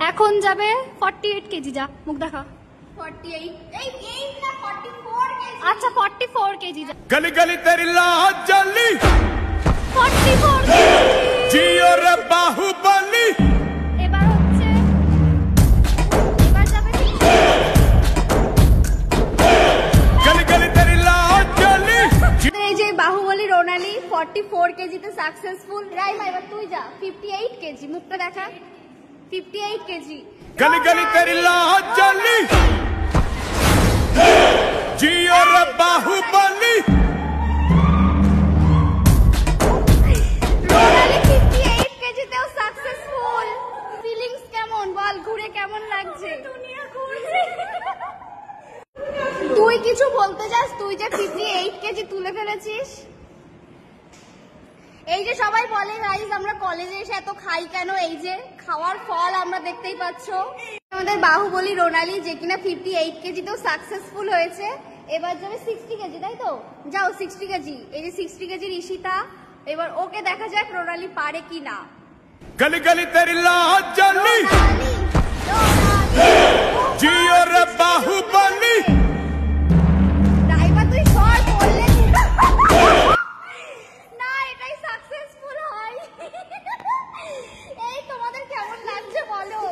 এখন যাবে 48 কেজি। যা মুখ দেখা। 48 এই না 44 কেজি। আচ্ছা 44 কেজি। যা गली गली तेरी लाज जली 44 কেজি। जियो रे बाहुबली। এবার হচ্ছে এবার যাবে गली गली तेरी लाज जली। এই যে বাহুবলী রোনালি 44 কেজিতে সাকসেসফুল। রাইমা এবার তুই যা 58 কেজি। মুখটা দেখা 58 কেজি। गली गली तेरी लाज जली जियो रे बाहुबली। রোনালি 58 কেজিতেও সাকসেসফুল। ফিলিংস কেমন বল? ঘুরে কেমন লাগছে? দুনিয়া ঘুরছে। তুই কিছু বলতে চাস? তুই যে 58 কেজি তুলে ফেলেছিস। এই যে সবাই বলে গাইস আমরা কলেজে এসে এত খাই কেন? এই যে খাওয়ার ফল আমরা দেখতেই পাচ্ছ। আমাদের বাহুবলী রোনালি যে কিনা 58 কেজিতেও সাকসেসফুল হয়েছে। এবার যাবে 60 কেজি, তাই তো? যাও 60 কেজি। এই যে 60 কেজির ঈশিতা। এবার ওকে দেখা যাক রোনালি পারে কি না। गली गली तेरी लाज जली রোনালি, রোনালি। जियो रे बाहुबली। রাইমা তুই সর বললে না, এটাই সাকসেসফুল হয়। এই তোমাদের কেমন লাগছে বলো?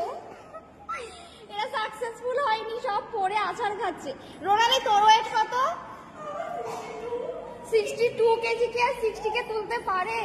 এরা সাকসেসফুল হয়নি, সব পড়ে আছাড় খাচ্ছে। রোনালি তোর ওয়েট কত? 62 কেজি। কে 60 কে তুলতে পারে?